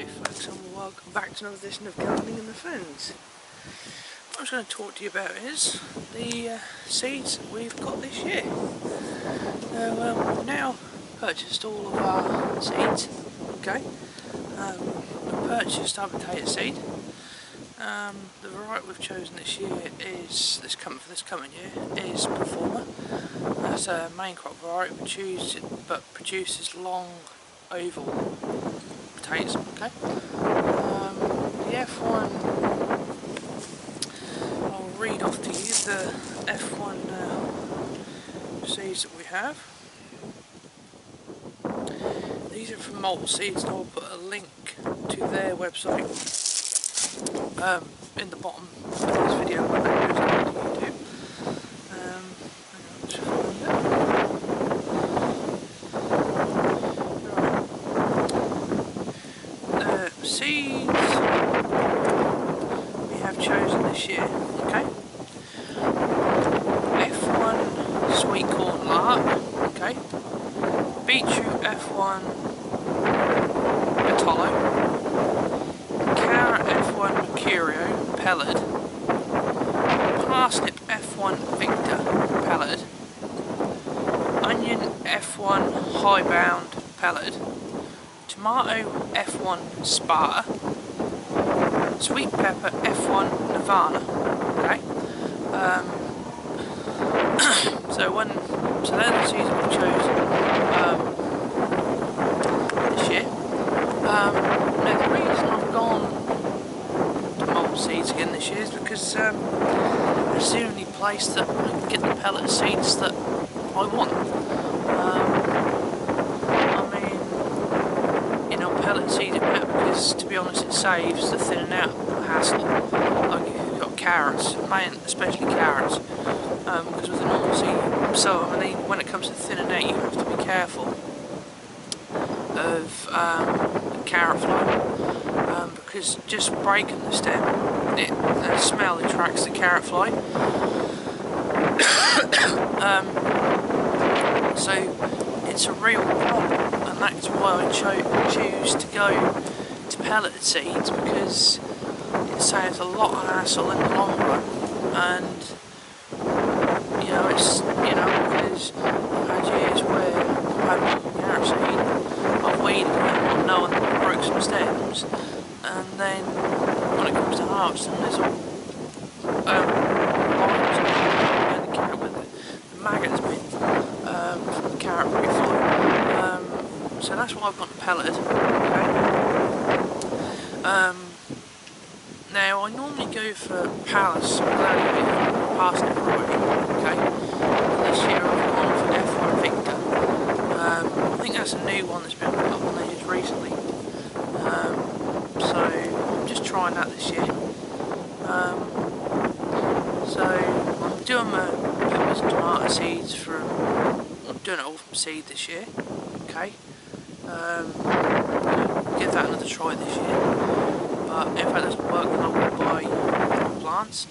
folks, and welcome back to another edition of Gardening in the Fens. What I was going to talk to you about is the seeds we've got this year. We've now purchased all of our seeds. Okay, we purchased our potato seed. The variety we've chosen this year is for this coming year is Performer. That's a main crop variety but produces long oval potatoes. Okay. The F1, I'll read off to you the F1 seeds that we have. These are from Malt Seeds, and I'll put a link to their website in the bottom of this video when I post it to YouTube. The seeds we have chosen this year, okay? F1 sweet corn lark, okay? Beetroot F1 Batolo, carrot F1 Mercurio pellet, parsnip F1 Victor pellet, onion F1 highbound pellet, tomato F1 Sparta, sweet pepper F1 Nirvana. Okay. So they're the seeds we've chosen this year. Now the reason I've gone to Malt Seeds again this year is because it's the only place that I can get the pellet seeds that I want. Pellet seeds are better because, to be honest, it saves the thinning out hassle. Like if you've got carrots, especially carrots, because with the normal seed, so I mean, when it comes to thinning out, you have to be careful of the carrot fly, because just breaking the stem, the smell attracts the carrot fly. So it's a real problem. And that's why I choose to go to pelleted seeds, because it saves a lot of hassle in the long run, and because I've had years where I've had carrot seed, I've weeded it not knowing that I broke some stems, and then when it comes to harvesting, there's all the maggots been from the carrot root fly. So that's why I've got the pelleted. Okay. Now I normally go for parsnip variety. Okay. This year I've gone for F1 Victor. I think that's a new one that's been put up on there just recently. So I'm just trying that this year. So I'm doing my peppers and tomato seeds I'm doing it all from seed this year. Okay. Give that another try this year, but if that doesn't work, then I will buy tomato plants,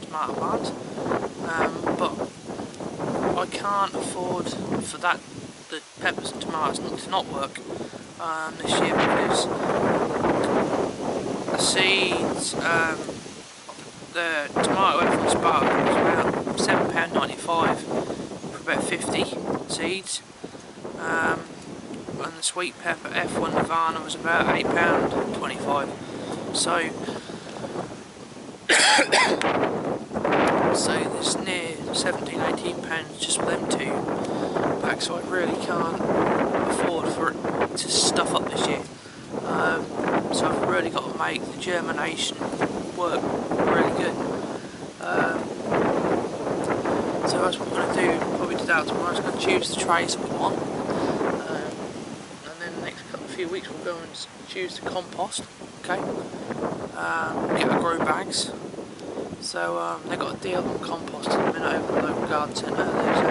but I can't afford for the peppers and tomatoes to not work this year, because the seeds, the tomato F1 Sparta was about £7.95 for about 50 seeds. And the sweet pepper F1 Nirvana was about £8.25. So there's near £17–18 just for them two bags, so I really can't afford for it to stuff up this year. So I've really got to make the germination work really good. So that's what I'm going to do, probably today or tomorrow. I'm going to choose the trays that we want. Few weeks we'll go and choose the compost. Okay, get our grow bags. So they've got a deal on compost at the minute over the local garden centre. There's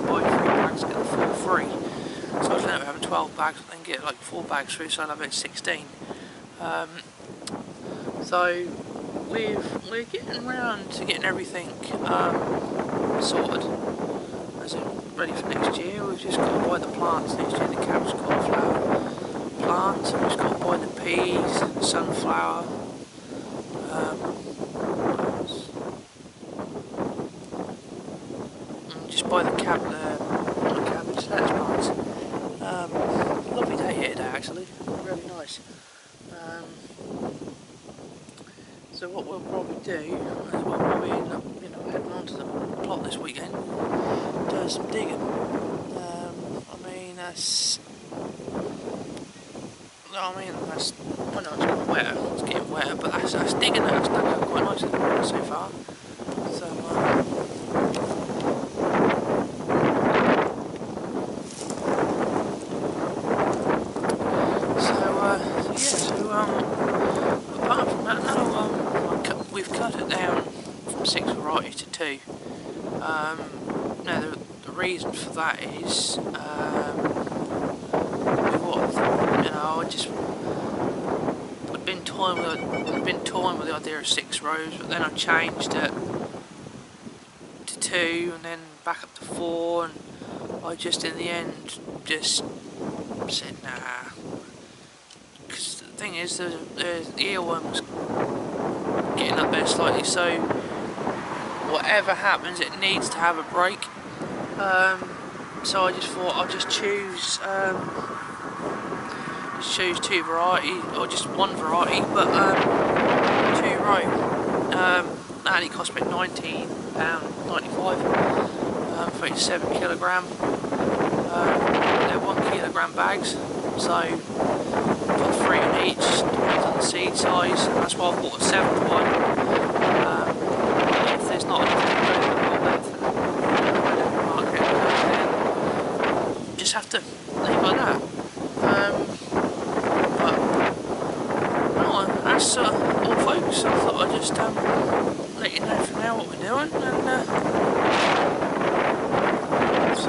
buy 3 bags, get them for free. So I was going to have 12 bags, but then get like 4 bags through, so I'll have about 16. So we're getting around to getting everything sorted, as in ready for next year. We've just got to buy the plants next year, the cabbage, cauliflower, plants. I've just got to buy the peas, sunflower, just buy the cabbage, lettuce plants. Lovely day here today actually, really nice. So what we'll probably do is we'll probably end up, heading onto the plot this weekend, doing some digging. That's I know it's quite wet, it's getting wetter, but that's digging, that's done out quite nicely so far. Apart from that, no, we've cut it down from 6 varieties to 2. Now the reason for that is, I'd been toying with the idea of 6 rows, but then I changed it to 2, and then back up to 4, and I just in the end just said nah. Because the thing is, the earworm's getting up there slightly, so whatever happens, it needs to have a break. So I just thought I'll just choose 2 varieties, or just 1 variety, but 2 row. That only cost me £19.95 for each 7 kilogram. They're 1 kilogram bags, so I've got 3 in each, depends on the seed size. That's why I bought a 7th one. If there's not enough to go in the market, then just have to leave it like that. That's all folks. I thought I'd just let you know for now what we're doing, and so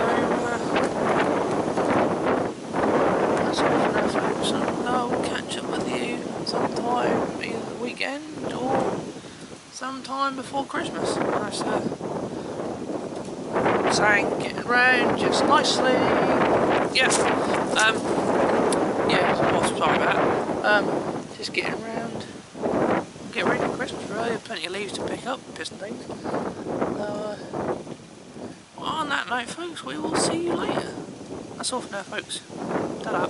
that's all for now folks, and I'll catch up with you sometime either the weekend or sometime before Christmas. That's saying getting round just nicely. Yeah, sorry about that. Just getting around, get ready for Christmas really, plenty of leaves to pick up, piss and things. On that note folks, we will see you later. That's all for now folks. Ta-da.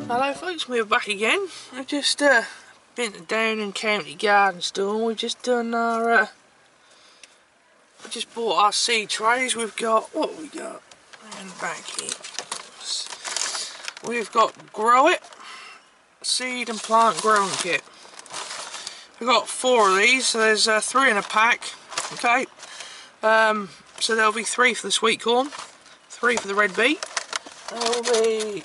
Hello folks, we're back again. I've just been to Down and County Garden Store, and we've just done our we just bought our seed trays. We've got, what have we got in the back here? We've got Grow It seed and plant growing kit. We've got 4 of these, so there's 3 in a pack. Okay, so there'll be 3 for the sweet corn, 3 for the red beet, there will be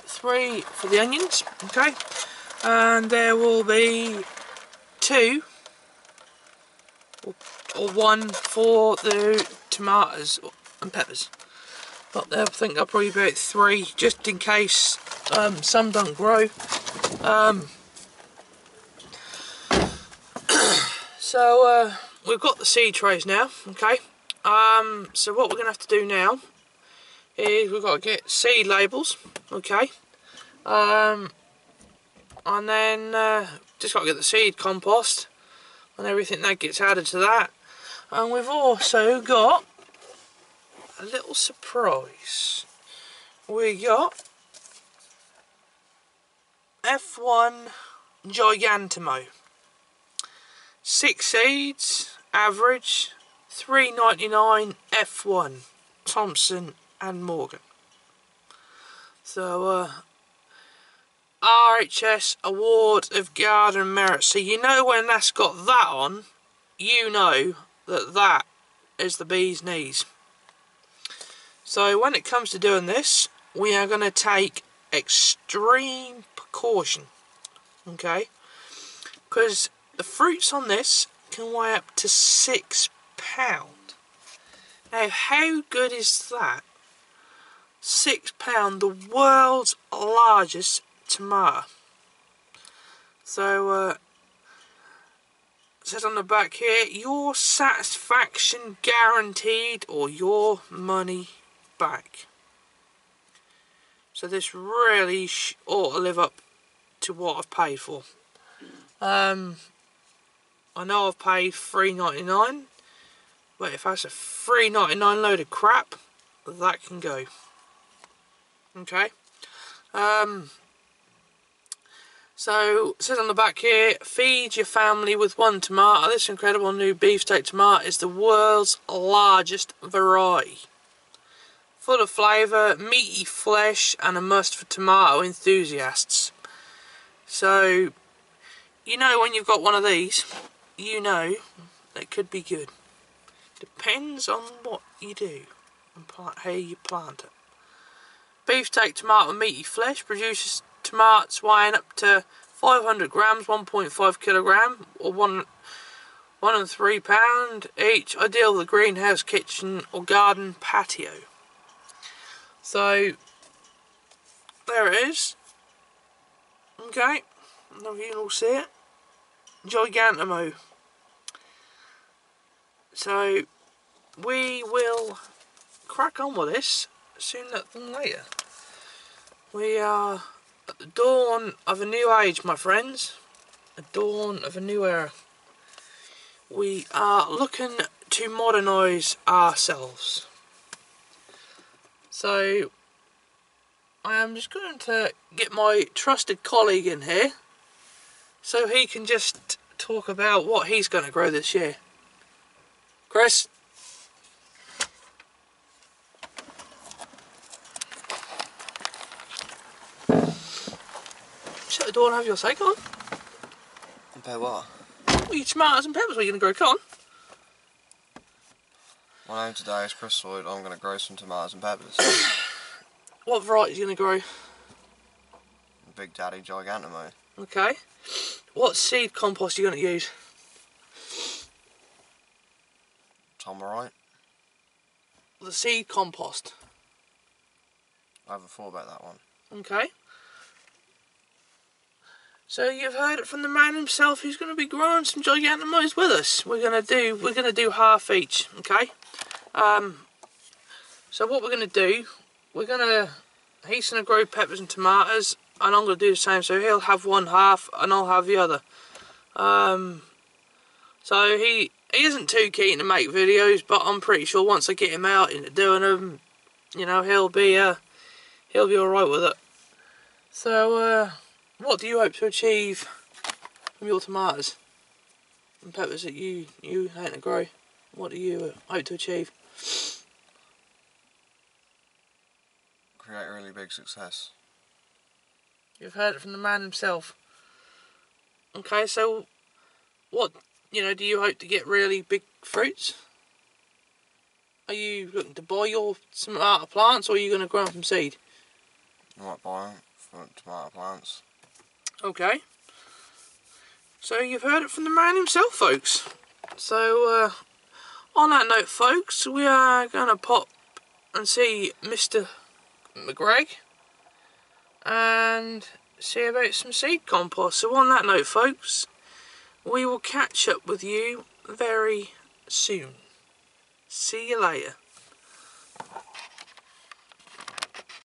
3 for the onions. Okay, and there will be 2 or 1 for the tomatoes and peppers. But I think there'll probably be about 3, just in case some don't grow. So we've got the seed trays now. Okay. So what we're going to have to do now is we've got to get seed labels. Okay. And then just got to get the seed compost and everything that gets added to that. And we've also got a little surprise. We got F1 Gigantimo. 6 seeds, average, $3.99 F1, Thompson and Morgan. So, RHS Award of Garden Merit. So you know when that's got that on, you know that that is the bee's knees. So when it comes to doing this, we are going to take extreme precaution. Okay? Because the fruits on this can weigh up to £6. Now how good is that? £6, the world's largest tomato. So says on the back here, your satisfaction guaranteed or your money back. So this really ought to live up to what I've paid for. I know I've paid $3.99, but if that's a $3.99 load of crap, that can go. Okay. So it says on the back here, feed your family with one tomato. This incredible new beefsteak tomato is the world's largest variety. Full of flavour, meaty flesh, and a must for tomato enthusiasts. So, you know when you've got one of these, you know it could be good. Depends on what you do and how you plant it. Beefsteak tomato meaty flesh produces tomatoes weighing up to 500 grams, 1.5 kilogram, or 1 and 3 pound each. Ideal for the greenhouse, kitchen, or garden patio. So, there it is. Okay, I don't know if you can all see it. Gigantamo. So, we will crack on with this sooner than later. We are at the dawn of a new age, my friends. The dawn of a new era. We are looking to modernise ourselves. So, I am just going to get my trusted colleague in here so he can just talk about what he's going to grow this year. Chris? Shut the door and have your say, come on. About what? Well, your tomatoes and peppers, what are you going to grow, come on. My name today is Chris Lloyd. I'm going to grow some tomatoes and peppers. What variety are you going to grow? Big Daddy Gigantamo. Okay. What seed compost are you going to use? Tomarite. The seed compost. I haven't thought about that one. Okay. So you've heard it from the man himself who's going to be growing some Gigantamos with us. We're going to do half each, okay? So what we're going to do, he's going to grow peppers and tomatoes, and I'm going to do the same. So he'll have one half and I'll have the other. So he isn't too keen to make videos, but I'm pretty sure once I get him out into doing them, you know, he'll be all right with it. So what do you hope to achieve from your tomatoes and peppers that you aim to grow? What do you hope to achieve? Create a really big success. You've heard it from the man himself. Okay, so what, do you hope to get really big fruits? Are you looking to buy your tomato plants, or are you going to grow them from seed? I might buy them from tomato plants. Okay. So you've heard it from the man himself, folks. So on that note, folks, we are going to pop and see Mr. McGregor and see about some seed compost. So on that note, folks, we will catch up with you very soon. See you later.